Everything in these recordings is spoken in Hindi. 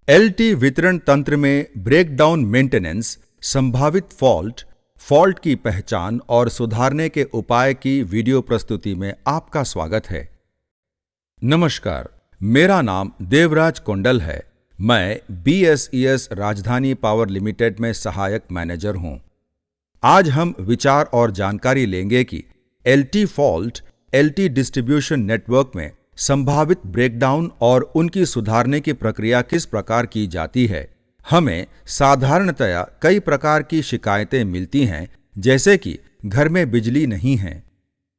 एलटी वितरण तंत्र में ब्रेकडाउन मेंटेनेंस, संभावित फॉल्ट की पहचान और सुधारने के उपाय की वीडियो प्रस्तुति में आपका स्वागत है। नमस्कार, मेरा नाम देवराज कोंडल है। मैं बीएसईएस राजधानी पावर लिमिटेड में सहायक मैनेजर हूं। आज हम विचार और जानकारी लेंगे कि एलटी डिस्ट्रीब्यूशन नेटवर्क में संभावित ब्रेकडाउन और उनकी सुधारने की प्रक्रिया किस प्रकार की जाती है। हमें साधारणतया कई प्रकार की शिकायतें मिलती हैं, जैसे कि घर में बिजली नहीं है।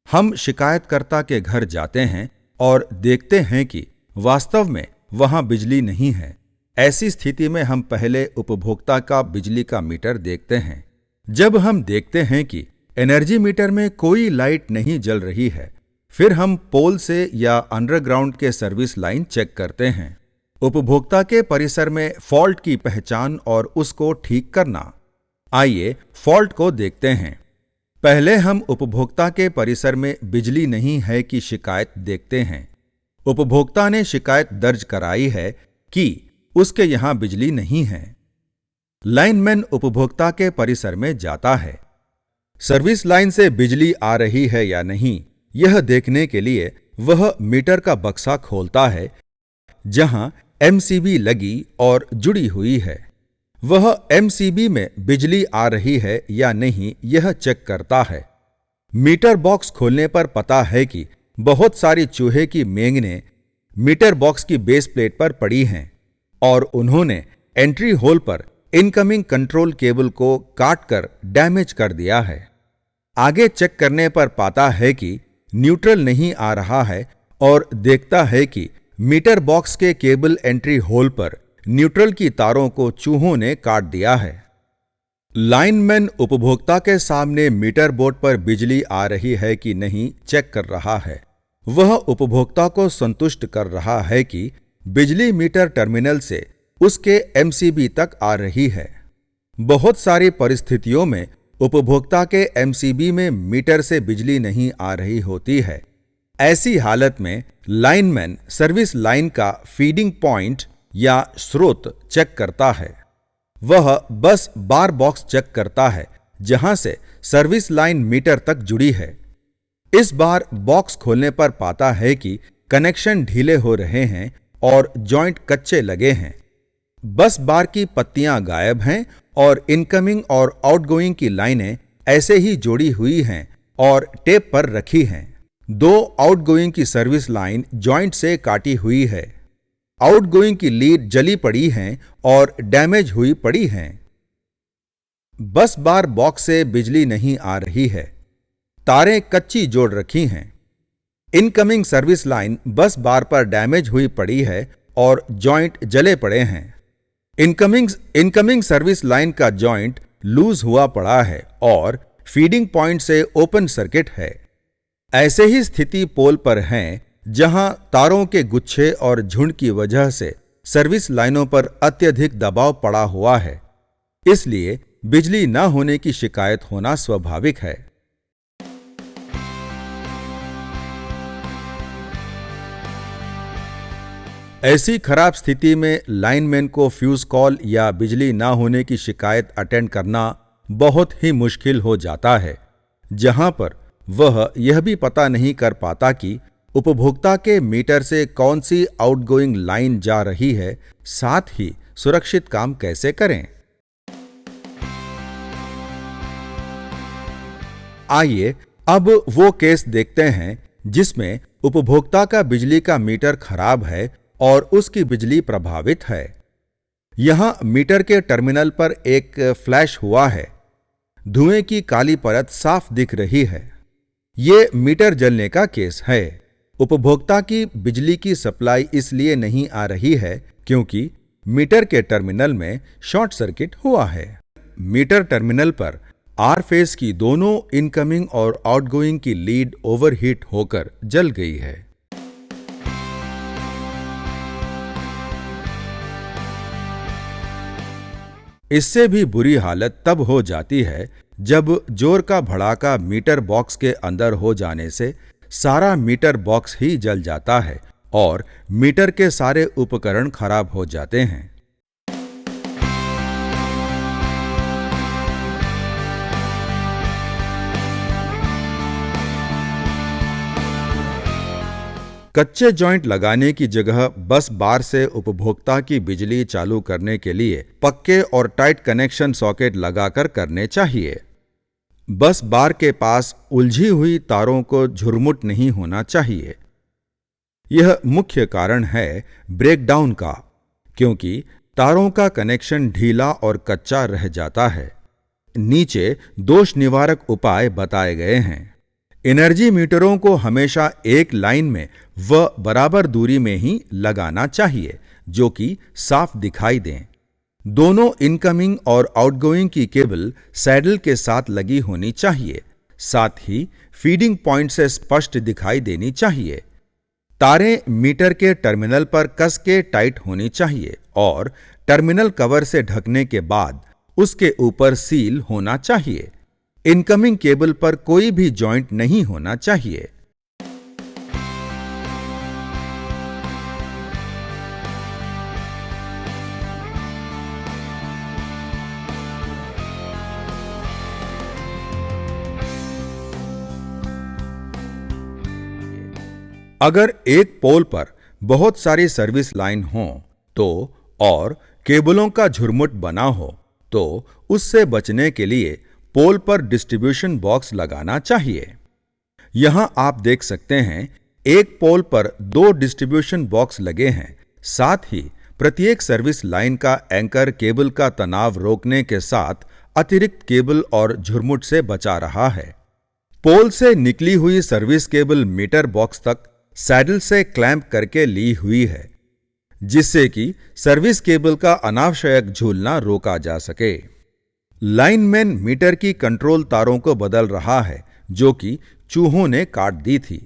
हम शिकायतकर्ता के घर जाते हैं और देखते हैं कि वास्तव में वहां बिजली नहीं है। ऐसी स्थिति में हम पहले उपभोक्ता का बिजली का मीटर देखते हैं। जब हम देखते हैं कि एनर्जी मीटर में कोई लाइट नहीं जल रही है, फिर हम पोल से या अंडरग्राउंड के सर्विस लाइन चेक करते हैं। उपभोक्ता के परिसर में फॉल्ट की पहचान और उसको ठीक करना। आइए फॉल्ट को देखते हैं। पहले हम उपभोक्ता के परिसर में बिजली नहीं है की शिकायत देखते हैं। उपभोक्ता ने शिकायत दर्ज कराई है कि उसके यहां बिजली नहीं है। लाइनमैन उपभोक्ता के परिसर में जाता है। सर्विस लाइन से बिजली आ रही है या नहीं, यह देखने के लिए वह मीटर का बक्सा खोलता है जहां एमसीबी लगी और जुड़ी हुई है। वह एमसीबी में बिजली आ रही है या नहीं, यह चेक करता है। मीटर बॉक्स खोलने पर पता है कि बहुत सारी चूहे की मेंगने मीटर बॉक्स की बेस प्लेट पर पड़ी हैं और उन्होंने एंट्री होल पर इनकमिंग कंट्रोल केबल को काटकर डैमेज कर दिया है। आगे चेक करने पर पाता है कि न्यूट्रल नहीं आ रहा है और देखता है कि मीटर बॉक्स के केबल एंट्री होल पर न्यूट्रल की तारों को चूहों ने काट दिया है। लाइनमैन उपभोक्ता के सामने मीटर बोर्ड पर बिजली आ रही है कि नहीं चेक कर रहा है। वह उपभोक्ता को संतुष्ट कर रहा है कि बिजली मीटर टर्मिनल से उसके एमसीबी तक आ रही है। बहुत सारी परिस्थितियों में उपभोक्ता के एमसीबी में मीटर से बिजली नहीं आ रही होती है। ऐसी हालत में लाइनमैन सर्विस लाइन का फीडिंग पॉइंट या स्रोत चेक करता है। वह बस बार बॉक्स चेक करता है जहां से सर्विस लाइन मीटर तक जुड़ी है। इस बार बॉक्स खोलने पर पाता है कि कनेक्शन ढीले हो रहे हैं और जॉइंट कच्चे लगे हैं। बस बार की पत्तियां गायब हैं और इनकमिंग और आउटगोइंग की लाइनें ऐसे ही जोड़ी हुई हैं और टेप पर रखी हैं। दो आउटगोइंग की सर्विस लाइन जॉइंट से काटी हुई है। आउटगोइंग की लीड जली पड़ी हैं और डैमेज हुई पड़ी हैं। बस बार बॉक्स से बिजली नहीं आ रही है। तारें कच्ची जोड़ रखी हैं। इनकमिंग सर्विस लाइन बस बार पर डैमेज हुई पड़ी है और जॉइंट जले पड़े हैं। इनकमिंग सर्विस लाइन का जॉइंट लूज हुआ पड़ा है और फीडिंग पॉइंट से ओपन सर्किट है। ऐसे ही स्थिति पोल पर है जहां तारों के गुच्छे और झुंड की वजह से सर्विस लाइनों पर अत्यधिक दबाव पड़ा हुआ है। इसलिए बिजली न होने की शिकायत होना स्वाभाविक है। ऐसी खराब स्थिति में लाइनमैन को फ्यूज कॉल या बिजली न होने की शिकायत अटेंड करना बहुत ही मुश्किल हो जाता है, जहां पर वह यह भी पता नहीं कर पाता कि उपभोक्ता के मीटर से कौन सी आउटगोइंग लाइन जा रही है, साथ ही सुरक्षित काम कैसे करें। आइए अब वो केस देखते हैं जिसमें उपभोक्ता का बिजली का मीटर खराब है और उसकी बिजली प्रभावित है। यहां मीटर के टर्मिनल पर एक फ्लैश हुआ है। धुएं की काली परत साफ दिख रही है। ये मीटर जलने का केस है। उपभोक्ता की बिजली की सप्लाई इसलिए नहीं आ रही है क्योंकि मीटर के टर्मिनल में शॉर्ट सर्किट हुआ है। मीटर टर्मिनल पर आर फेज की दोनों इनकमिंग और आउटगोइंग की लीड ओवरहीट होकर जल गई है। इससे भी बुरी हालत तब हो जाती है जब जोर का भड़ाका मीटर बॉक्स के अंदर हो जाने से सारा मीटर बॉक्स ही जल जाता है और मीटर के सारे उपकरण खराब हो जाते हैं। कच्चे जॉइंट लगाने की जगह बस बार से उपभोक्ता की बिजली चालू करने के लिए पक्के और टाइट कनेक्शन सॉकेट लगाकर करने चाहिए। बस बार के पास उलझी हुई तारों को झुरमुट नहीं होना चाहिए। यह मुख्य कारण है ब्रेकडाउन का, क्योंकि तारों का कनेक्शन ढीला और कच्चा रह जाता है। नीचे दोष निवारक उपाय बताए गए हैं। एनर्जी मीटरों को हमेशा एक लाइन में व बराबर दूरी में ही लगाना चाहिए, जो कि साफ दिखाई दें। दोनों इनकमिंग और आउटगोइंग की केबल सैडल के साथ लगी होनी चाहिए। साथ ही फीडिंग पॉइंट से स्पष्ट दिखाई देनी चाहिए। तारें मीटर के टर्मिनल पर कस के टाइट होनी चाहिए और टर्मिनल कवर से ढकने के बाद उसके ऊपर सील होना चाहिए। इनकमिंग केबल पर कोई भी जॉइंट नहीं होना चाहिए। अगर एक पोल पर बहुत सारी सर्विस लाइन हो तो और केबलों का झुरमुट बना हो तो उससे बचने के लिए पोल पर डिस्ट्रीब्यूशन बॉक्स लगाना चाहिए। यहां आप देख सकते हैं, एक पोल पर 2 डिस्ट्रीब्यूशन बॉक्स लगे हैं। साथ ही प्रत्येक सर्विस लाइन का एंकर केबल का तनाव रोकने के साथ अतिरिक्त केबल और झुरमुट से बचा रहा है। पोल से निकली हुई सर्विस केबल मीटर बॉक्स तक सैडल से क्लैंप करके ली हुई है, जिससे कि सर्विस केबल का अनावश्यक झूलना रोका जा सके। लाइनमैन मीटर की कंट्रोल तारों को बदल रहा है, जो कि चूहों ने काट दी थी।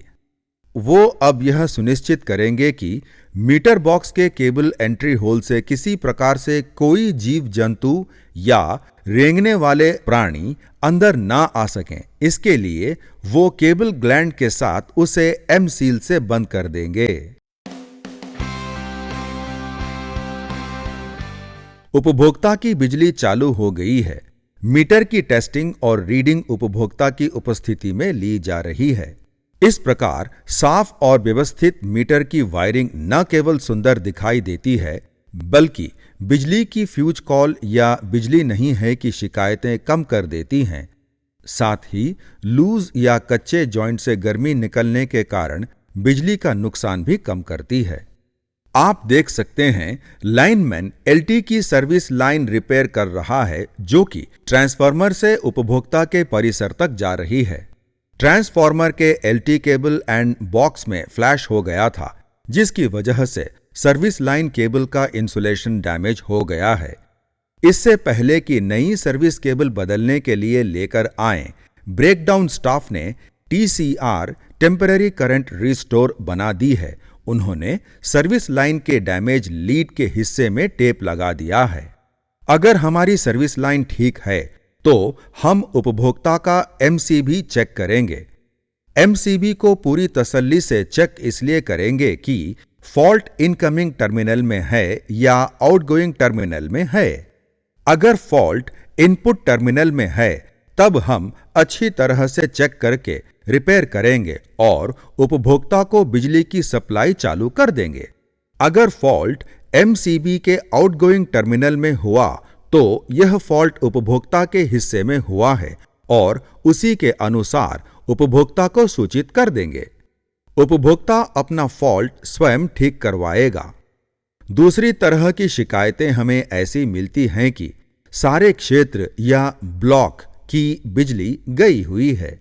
वो अब यह सुनिश्चित करेंगे कि मीटर बॉक्स के केबल एंट्री होल से किसी प्रकार से कोई जीव जंतु या रेंगने वाले प्राणी अंदर ना आ सकें। इसके लिए वो केबल ग्लैंड के साथ उसे एम सील से बंद कर देंगे। उपभोक्ता की बिजली चालू हो गई है। मीटर की टेस्टिंग और रीडिंग उपभोक्ता की उपस्थिति में ली जा रही है। इस प्रकार साफ और व्यवस्थित मीटर की वायरिंग न केवल सुंदर दिखाई देती है, बल्कि बिजली की फ्यूज कॉल या बिजली नहीं है की शिकायतें कम कर देती हैं। साथ ही लूज या कच्चे जॉइंट से गर्मी निकलने के कारण बिजली का नुकसान भी कम करती है। आप देख सकते हैं, लाइनमैन एलटी की सर्विस लाइन रिपेयर कर रहा है, जो कि ट्रांसफार्मर से उपभोक्ता के परिसर तक जा रही है। ट्रांसफार्मर के एलटी केबल एंड बॉक्स में फ्लैश हो गया था, जिसकी वजह से सर्विस लाइन केबल का इंसुलेशन डैमेज हो गया है। इससे पहले कि नई सर्विस केबल बदलने के लिए लेकर आए, ब्रेकडाउन स्टाफ ने टीसीआर टेम्पररी करंट रिस्टोर बना दी है। उन्होंने सर्विस लाइन के डैमेज लीड के हिस्से में टेप लगा दिया है। अगर हमारी सर्विस लाइन ठीक है तो हम उपभोक्ता का एमसीबी चेक करेंगे। एमसीबी को पूरी तसल्ली से चेक इसलिए करेंगे कि फॉल्ट इनकमिंग टर्मिनल में है या आउटगोइंग टर्मिनल में है। अगर फॉल्ट इनपुट टर्मिनल में है, तब हम अच्छी तरह से चेक करके रिपेयर करेंगे और उपभोक्ता को बिजली की सप्लाई चालू कर देंगे। अगर फॉल्ट एमसीबी के आउटगोइंग टर्मिनल में हुआ तो यह फॉल्ट उपभोक्ता के हिस्से में हुआ है और उसी के अनुसार उपभोक्ता को सूचित कर देंगे। उपभोक्ता अपना फॉल्ट स्वयं ठीक करवाएगा। दूसरी तरह की शिकायतें हमें ऐसी मिलती हैं कि सारे क्षेत्र या ब्लॉक की बिजली गई हुई है।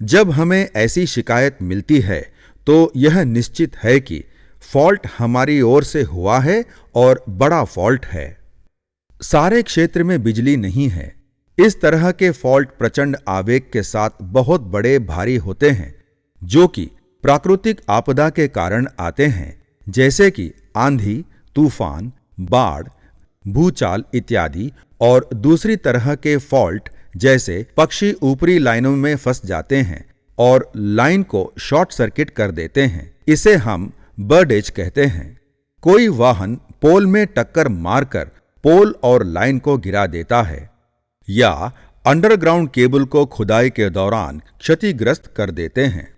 जब हमें ऐसी शिकायत मिलती है तो यह निश्चित है कि फॉल्ट हमारी ओर से हुआ है और बड़ा फॉल्ट है। सारे क्षेत्र में बिजली नहीं है। इस तरह के फॉल्ट प्रचंड आवेग के साथ बहुत बड़े भारी होते हैं, जो कि प्राकृतिक आपदा के कारण आते हैं, जैसे कि आंधी, तूफान, बाढ़, भूचाल इत्यादि। और दूसरी तरह के फॉल्ट जैसे पक्षी ऊपरी लाइनों में फंस जाते हैं और लाइन को शॉर्ट सर्किट कर देते हैं। इसे हम बर्डेज कहते हैं। कोई वाहन पोल में टक्कर मारकर पोल और लाइन को गिरा देता है या अंडरग्राउंड केबल को खुदाई के दौरान क्षतिग्रस्त कर देते हैं।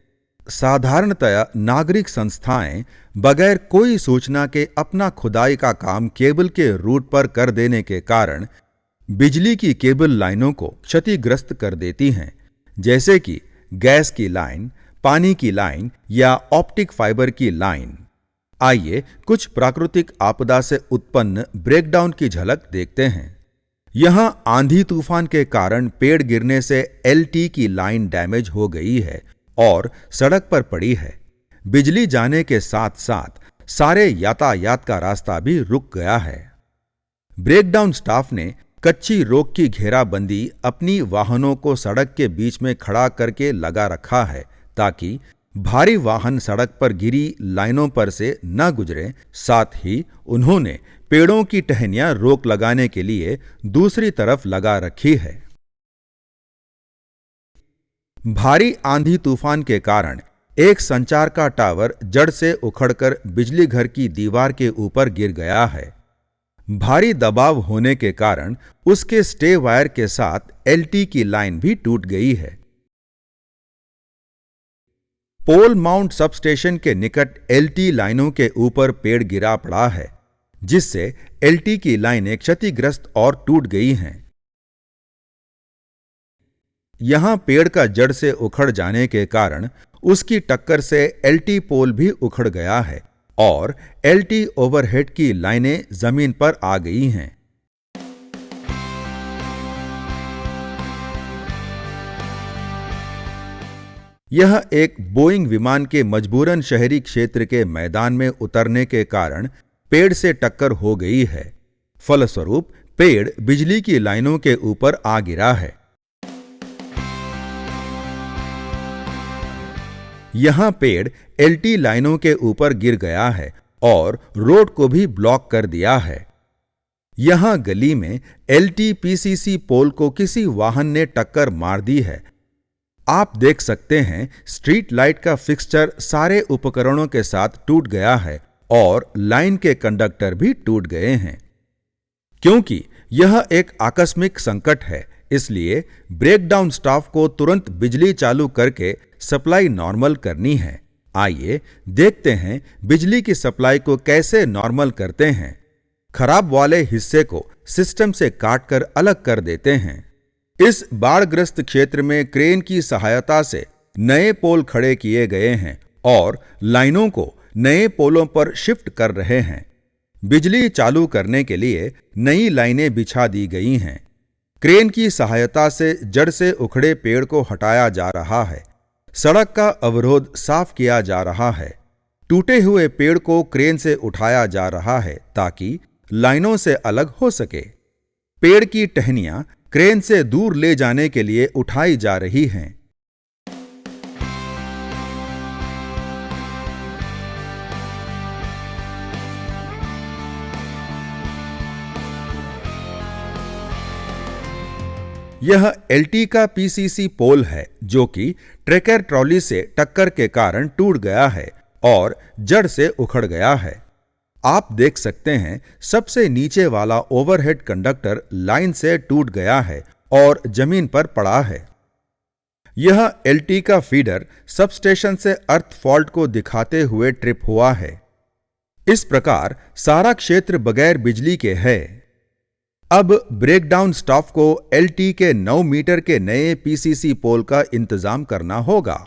साधारणतया नागरिक संस्थाएं बगैर कोई सूचना के अपना खुदाई का काम केबल के रूट पर कर देने के कारण बिजली की केबल लाइनों को क्षतिग्रस्त कर देती हैं, जैसे कि गैस की लाइन, पानी की लाइन या ऑप्टिक फाइबर की लाइन। आइए कुछ प्राकृतिक आपदा से उत्पन्न ब्रेकडाउन की झलक देखते हैं। यहां आंधी तूफान के कारण पेड़ गिरने से एलटी की लाइन डैमेज हो गई है और सड़क पर पड़ी है। बिजली जाने के साथ साथ सारे यातायात का रास्ता भी रुक गया है। ब्रेकडाउन स्टाफ ने कच्ची रोक की घेराबंदी अपनी वाहनों को सड़क के बीच में खड़ा करके लगा रखा है ताकि भारी वाहन सड़क पर गिरी लाइनों पर से न गुजरें। साथ ही उन्होंने पेड़ों की टहनियां रोक लगाने के लिए दूसरी तरफ लगा रखी है। भारी आंधी तूफान के कारण एक संचार का टावर जड़ से उखड़कर बिजली घर की दीवार के ऊपर गिर गया है। भारी दबाव होने के कारण उसके स्टे वायर के साथ एलटी की लाइन भी टूट गई है। पोल माउंट सबस्टेशन के निकट एलटी लाइनों के ऊपर पेड़ गिरा पड़ा है, जिससे एलटी की लाइनें क्षतिग्रस्त और टूट गई हैं। यहां पेड़ का जड़ से उखड़ जाने के कारण उसकी टक्कर से एलटी पोल भी उखड़ गया है और एलटी ओवरहेड की लाइनें जमीन पर आ गई हैं। यह एक बोइंग विमान के मजबूरन शहरी क्षेत्र के मैदान में उतरने के कारण पेड़ से टक्कर हो गई है। फलस्वरूप पेड़ बिजली की लाइनों के ऊपर आ गिरा है। यहां पेड़ एलटी लाइनों के ऊपर गिर गया है और रोड को भी ब्लॉक कर दिया है। यहां गली में एलटी पीसीसी पोल को किसी वाहन ने टक्कर मार दी है। आप देख सकते हैं स्ट्रीट लाइट का फिक्सचर सारे उपकरणों के साथ टूट गया है और लाइन के कंडक्टर भी टूट गए हैं। क्योंकि यह एक आकस्मिक संकट है, इसलिए ब्रेकडाउन स्टाफ को तुरंत बिजली चालू करके सप्लाई नॉर्मल करनी है। आइए देखते हैं बिजली की सप्लाई को कैसे नॉर्मल करते हैं। खराब वाले हिस्से को सिस्टम से काटकर अलग कर देते हैं। इस बाढ़ग्रस्त क्षेत्र में क्रेन की सहायता से नए पोल खड़े किए गए हैं और लाइनों को नए पोलों पर शिफ्ट कर रहे हैं। बिजली चालू करने के लिए नई लाइनें बिछा दी गई हैं। क्रेन की सहायता से जड़ से उखड़े पेड़ को हटाया जा रहा है। सड़क का अवरोध साफ किया जा रहा है। टूटे हुए पेड़ को क्रेन से उठाया जा रहा है ताकि लाइनों से अलग हो सके। पेड़ की टहनियां क्रेन से दूर ले जाने के लिए उठाई जा रही हैं। यह एलटी का पीसीसी पोल है जो कि ट्रैकर ट्रॉली से टक्कर के कारण टूट गया है और जड़ से उखड़ गया है। आप देख सकते हैं सबसे नीचे वाला ओवरहेड कंडक्टर लाइन से टूट गया है और जमीन पर पड़ा है। यह एलटी का फीडर सबस्टेशन से अर्थ फॉल्ट को दिखाते हुए ट्रिप हुआ है। इस प्रकार सारा क्षेत्र बगैर बिजली के है। अब ब्रेकडाउन स्टाफ को एलटी के 9 मीटर के नए पीसीसी पोल का इंतजाम करना होगा।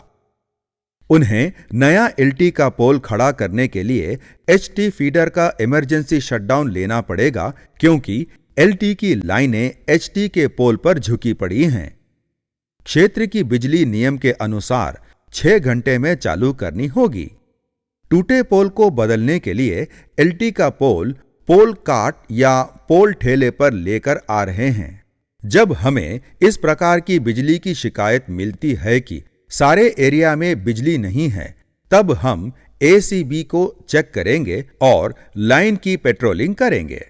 उन्हें नया एलटी का पोल खड़ा करने के लिए एचटी फीडर का इमरजेंसी शटडाउन लेना पड़ेगा, क्योंकि एलटी की लाइनें एचटी के पोल पर झुकी पड़ी हैं। क्षेत्र की बिजली नियम के अनुसार 6 घंटे में चालू करनी होगी। टूटे पोल को बदलने के लिए एलटी का पोल काट या पोल ठेले पर लेकर आ रहे हैं। जब हमें इस प्रकार की बिजली की शिकायत मिलती है कि सारे एरिया में बिजली नहीं है, तब हम एसीबी को चेक करेंगे और लाइन की पेट्रोलिंग करेंगे।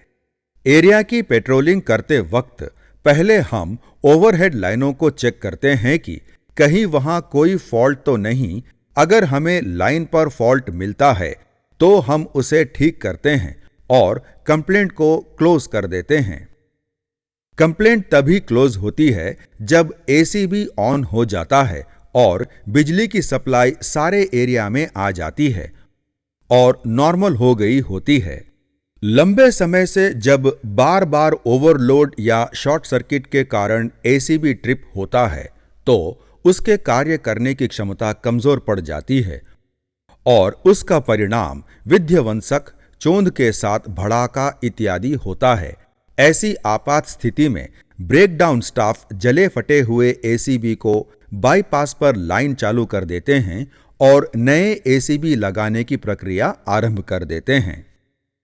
एरिया की पेट्रोलिंग करते वक्त पहले हम ओवरहेड लाइनों को चेक करते हैं कि कहीं वहां कोई फॉल्ट तो नहीं। अगर हमें लाइन पर फॉल्ट मिलता है तो हम उसे ठीक करते हैं और कंप्लेंट को क्लोज कर देते हैं। कंप्लेंट तभी क्लोज होती है जब एसीबी ऑन हो जाता है और बिजली की सप्लाई सारे एरिया में आ जाती है और नॉर्मल हो गई होती है। लंबे समय से जब बार बार ओवरलोड या शॉर्ट सर्किट के कारण एसीबी ट्रिप होता है तो उसके कार्य करने की क्षमता कमजोर पड़ जाती है और उसका परिणाम विध्वंसक, चोंद के साथ भड़ाका इत्यादि होता है। ऐसी आपात स्थिति में ब्रेकडाउन स्टाफ जले फटे हुए एसीबी को बाईपास पर लाइन चालू कर देते हैं और नए एसीबी लगाने की प्रक्रिया आरंभ कर देते हैं।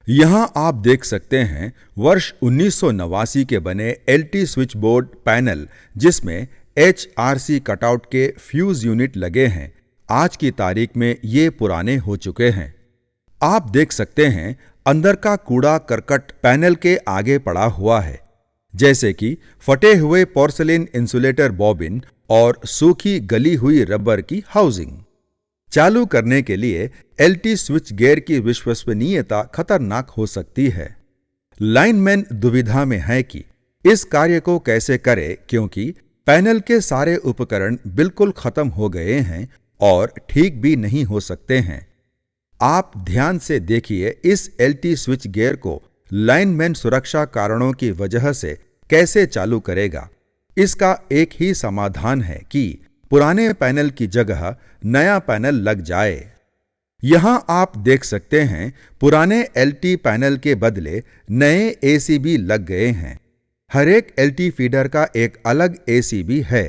यहां आप देख सकते हैं वर्ष 1989 के बने एलटी स्विच बोर्ड पैनल जिसमें HRC कटआउट के फ्यूज यूनिट लगे हैं। आज की तारीख में ये पुराने हो चुके हैं। आप देख सकते हैं अंदर का कूड़ा करकट पैनल के आगे पड़ा हुआ है, जैसे कि फटे हुए पोर्सिलेन इंसुलेटर बॉबिन और सूखी गली हुई रबर की हाउसिंग। चालू करने के लिए एलटी स्विच गियर की विश्वसनीयता खतरनाक हो सकती है। लाइनमैन दुविधा में है कि इस कार्य को कैसे करे, क्योंकि पैनल के सारे उपकरण बिल्कुल खत्म हो गए हैं और ठीक भी नहीं हो सकते हैं। आप ध्यान से देखिए इस एलटी स्विच गियर को लाइनमैन सुरक्षा कारणों की वजह से कैसे चालू करेगा। इसका एक ही समाधान है कि पुराने पैनल की जगह नया पैनल लग जाए। यहां आप देख सकते हैं पुराने एलटी पैनल के बदले नए एसीबी लग गए हैं। हर एक एलटी फीडर का एक अलग एसीबी है।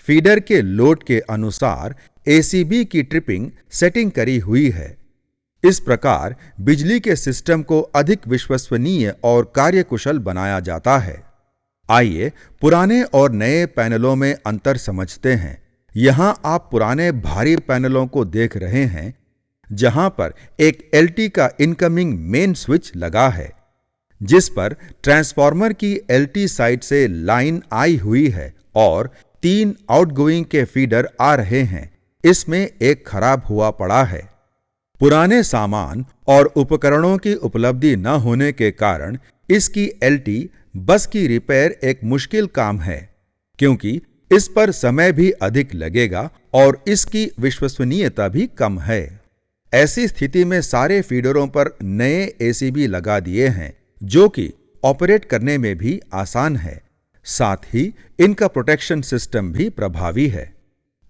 फीडर के लोड के अनुसार एसीबी की ट्रिपिंग सेटिंग करी हुई है। इस प्रकार बिजली के सिस्टम को अधिक विश्वसनीय और कार्यकुशल बनाया जाता है। आइए पुराने और नए पैनलों में अंतर समझते हैं। यहां आप पुराने भारी पैनलों को देख रहे हैं जहां पर एक एलटी का इनकमिंग मेन स्विच लगा है, जिस पर ट्रांसफार्मर की एलटी साइड से लाइन आई हुई है और 3 आउटगोइंग के फीडर आ रहे हैं। इसमें एक खराब हुआ पड़ा है। पुराने सामान और उपकरणों की उपलब्धि न होने के कारण इसकी एलटी बस की रिपेयर एक मुश्किल काम है, क्योंकि इस पर समय भी अधिक लगेगा और इसकी विश्वसनीयता भी कम है। ऐसी स्थिति में सारे फीडरों पर नए एसीबी लगा दिए हैं, जो कि ऑपरेट करने में भी आसान है। साथ ही इनका प्रोटेक्शन सिस्टम भी प्रभावी है।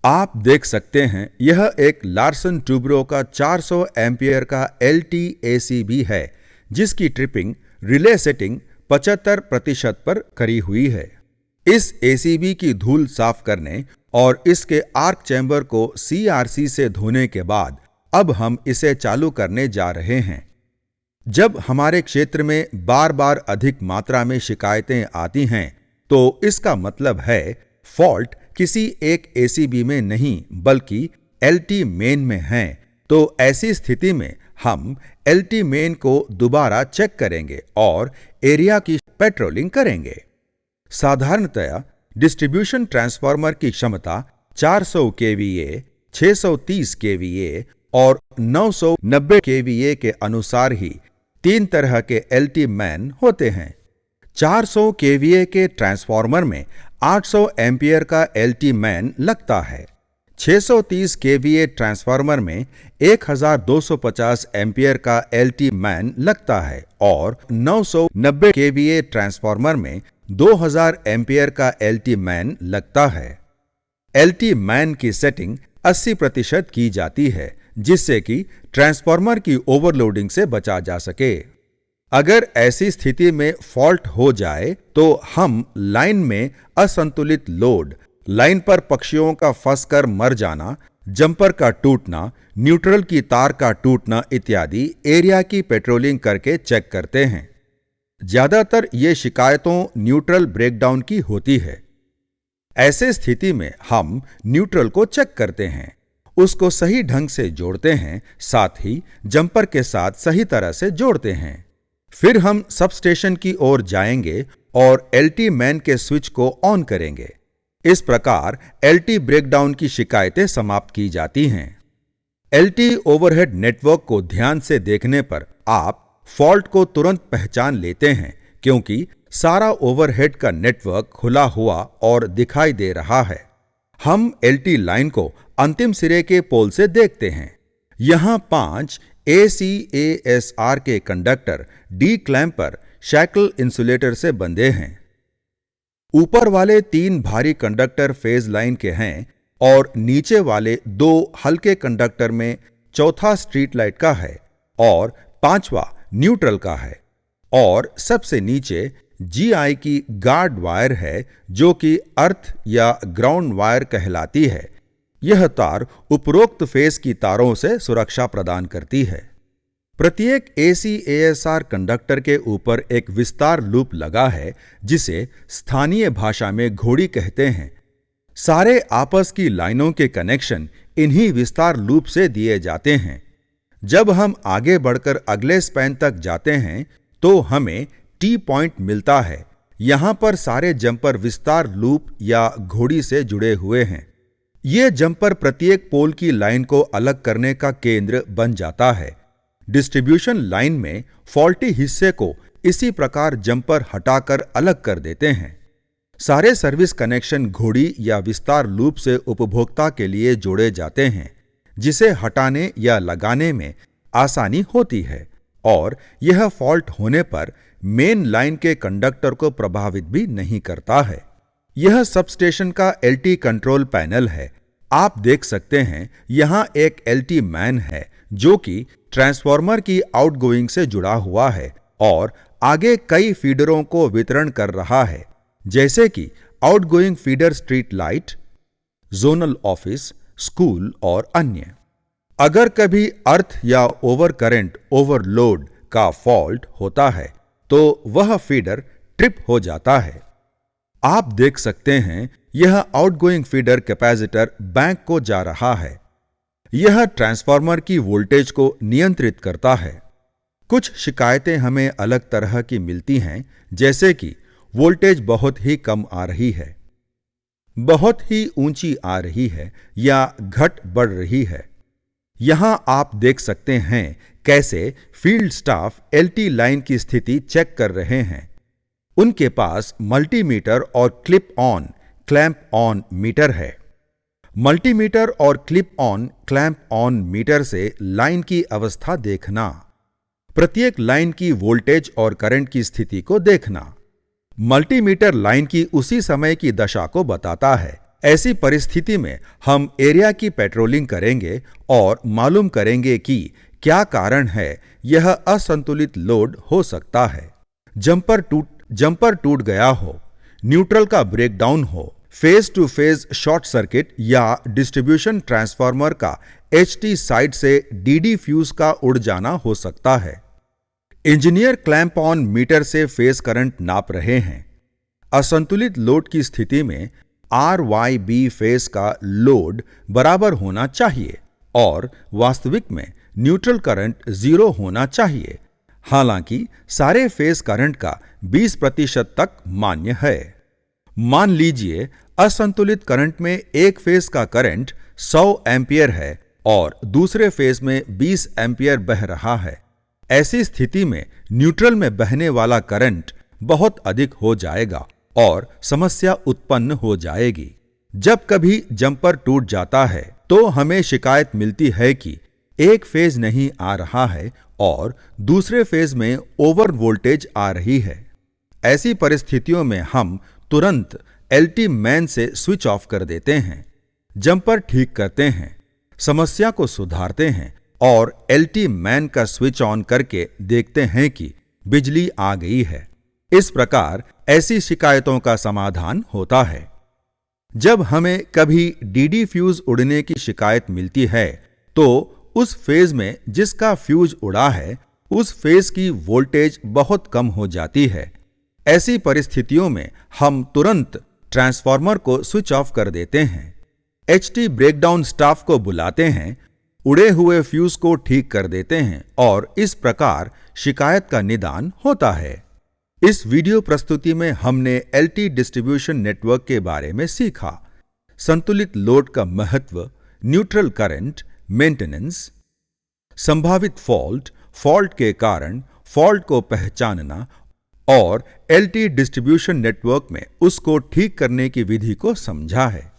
आप देख सकते हैं यह एक लार्सन ट्यूब्रो का 400 एम्पियर का एलटी एसीबी है, जिसकी ट्रिपिंग रिले सेटिंग 75% पर करी हुई है। इस एसीबी की धूल साफ करने और इसके आर्क चैम्बर को CRC से धोने के बाद अब हम इसे चालू करने जा रहे हैं। जब हमारे क्षेत्र में बार बार अधिक मात्रा में शिकायतें आती हैं, तो इसका मतलब है फॉल्ट किसी एक एसीबी में नहीं बल्कि एलटी मेन में है। तो ऐसी स्थिति में हम एलटी मेन को दोबारा चेक करेंगे और एरिया की पेट्रोलिंग करेंगे। साधारणतया डिस्ट्रीब्यूशन ट्रांसफार्मर की क्षमता 400 केवीए, 630 केवीए और 990 केवीए के अनुसार ही 3 तरह के एलटी मैन होते हैं। 400 केवीए के ट्रांसफार्मर में 800 एम्पियर का एलटी मैन लगता है। 630 केवीए ट्रांसफार्मर में 1250 एम्पियर का एलटी मैन लगता है और 990 केवीए ट्रांसफार्मर में 2000 एम्पियर का एलटी मैन लगता है। एलटी मैन की सेटिंग 80% की जाती है, जिससे कि ट्रांसफार्मर की ओवरलोडिंग से बचा जा सके। अगर ऐसी स्थिति में फॉल्ट हो जाए तो हम लाइन में असंतुलित लोड, लाइन पर पक्षियों का फंसकर मर जाना, जंपर का टूटना, न्यूट्रल की तार का टूटना इत्यादि एरिया की पेट्रोलिंग करके चेक करते हैं। ज्यादातर ये शिकायतों न्यूट्रल ब्रेकडाउन की होती है। ऐसे स्थिति में हम न्यूट्रल को चेक करते हैं, उसको सही ढंग से जोड़ते हैं, साथ ही जंपर के साथ सही तरह से जोड़ते हैं। फिर हम सबस्टेशन की ओर जाएंगे और एलटी मैन के स्विच को ऑन करेंगे। इस प्रकार एलटी ब्रेकडाउन की शिकायतें समाप्त की जाती हैं। एलटी ओवरहेड नेटवर्क को ध्यान से देखने पर आप फॉल्ट को तुरंत पहचान लेते हैं, क्योंकि सारा ओवरहेड का नेटवर्क खुला हुआ और दिखाई दे रहा है। हम LT लाइन को अंतिम सिरे के पोल से देखते हैं। यहां 5 ACASR के कंडक्टर D क्लैंप पर शैकल इंसुलेटर से बंधे हैं। ऊपर वाले 3 भारी कंडक्टर फेज लाइन के हैं और नीचे वाले 2 हल्के कंडक्टर में चौथा स्ट्रीट लाइट का है और 5वां न्यूट्रल का है और सबसे नीचे GI की गार्ड वायर है जो कि अर्थ या ग्राउंड वायर कहलाती है। यह तार उपरोक्त फेस की तारों से सुरक्षा प्रदान करती है। प्रत्येक ACASR कंडक्टर के ऊपर एक विस्तार लूप लगा है जिसे स्थानीय भाषा में घोड़ी कहते हैं। सारे आपस की लाइनों के कनेक्शन इन्हीं विस्तार लूप से दिए जाते हैं। जब हम आगे बढ़कर अगले स्पैन तक जाते हैं तो हमें T पॉइंट मिलता है। यहां पर सारे जंपर विस्तार लूप या घोड़ी से जुड़े हुए हैं। ये जंपर प्रत्येक पोल की लाइन को अलग करने का केंद्र बन जाता है। डिस्ट्रीब्यूशन लाइन में फॉल्टी हिस्से को इसी प्रकार जंपर हटाकर अलग कर देते हैं। सारे सर्विस कनेक्शन घोड़ी या विस्तार लूप से उपभोक्ता के लिए जोड़े जाते हैं, जिसे हटाने या लगाने में आसानी होती है और यह फॉल्ट होने पर मेन लाइन के कंडक्टर को प्रभावित भी नहीं करता है। यह सबस्टेशन का LT कंट्रोल पैनल है। आप देख सकते हैं यहां एक LT मैन है जो कि ट्रांसफार्मर की आउटगोइंग से जुड़ा हुआ है और आगे कई फीडरों को वितरण कर रहा है, जैसे कि outgoing feeder street light, zonal office, school और अन्य। अगर कभी अर्थ या ओवर करंट ओवरलोड का फॉल्ट होता है तो वह फीडर ट्रिप हो जाता है। आप देख सकते हैं यह आउटगोइंग फीडर कैपेसिटर बैंक को जा रहा है। यह ट्रांसफार्मर की वोल्टेज को नियंत्रित करता है। कुछ शिकायतें हमें अलग तरह की मिलती हैं, जैसे कि वोल्टेज बहुत ही कम आ रही है, बहुत ही ऊंची आ रही है या घट बढ़ रही है। यहां आप देख सकते हैं कैसे फील्ड स्टाफ LT लाइन की स्थिति चेक कर रहे हैं। उनके पास मल्टीमीटर और clip on clamp on meter है। मल्टीमीटर और clip on clamp on meter से लाइन की अवस्था देखना, प्रत्येक लाइन की वोल्टेज और करंट की स्थिति को देखना। मल्टीमीटर लाइन की उसी समय की दशा को बताता है। ऐसी परिस्थिति में हम एरिया की पेट्रोलिंग करेंगे और मालूम करेंगे कि क्या कारण है। यह असंतुलित लोड हो सकता है, जंपर टूट गया हो, न्यूट्रल का ब्रेकडाउन हो, phase two phase short circuit या डिस्ट्रीब्यूशन ट्रांसफार्मर का HT साइड से DD फ्यूज का उड़ जाना हो सकता है। इंजीनियर क्लैंप ऑन मीटर से फेज करंट नाप रहे हैं। असंतुलित लोड की स्थिति में RYB फेज का लोड बराबर होना चाहिए और वास्तविक में न्यूट्रल करंट 0 होना चाहिए। हालांकि सारे फेज करंट का 20% तक मान्य है। मान लीजिए असंतुलित करंट में एक फेज का करंट 100 एम्पियर है और दूसरे फेज में 20 एम्पियर बह रहा है। ऐसी स्थिति में न्यूट्रल में बहने वाला करंट बहुत अधिक हो जाएगा और समस्या उत्पन्न हो जाएगी। जब कभी जंपर टूट जाता है तो हमें शिकायत मिलती है कि एक फेज नहीं आ रहा है और दूसरे फेज में ओवर वोल्टेज आ रही है। ऐसी परिस्थितियों में हम तुरंत LT मैन से स्विच ऑफ कर देते हैं, जंपर ठीक करते हैं, समस्या को सुधारते हैं और LT मैन का स्विच ऑन करके देखते हैं कि बिजली आ गई है। इस प्रकार ऐसी शिकायतों का समाधान होता है। जब हमें कभी DD फ्यूज उड़ने की शिकायत मिलती है तो उस फेज में जिसका फ्यूज उड़ा है उस फेज की वोल्टेज बहुत कम हो जाती है। ऐसी परिस्थितियों में हम तुरंत ट्रांसफार्मर को स्विच ऑफ कर देते हैं, HT ब्रेकडाउन स्टाफ को बुलाते हैं, उड़े हुए फ्यूज को ठीक कर देते हैं और इस प्रकार शिकायत का निदान होता है। इस वीडियो प्रस्तुति में हमने LT डिस्ट्रीब्यूशन नेटवर्क के बारे में सीखा। संतुलित लोड का महत्व, न्यूट्रल करंट, मेंटेनेंस, संभावित फॉल्ट के कारण, फॉल्ट को पहचानना और LT डिस्ट्रीब्यूशन नेटवर्क में उसको ठीक करने की विधि को समझा है।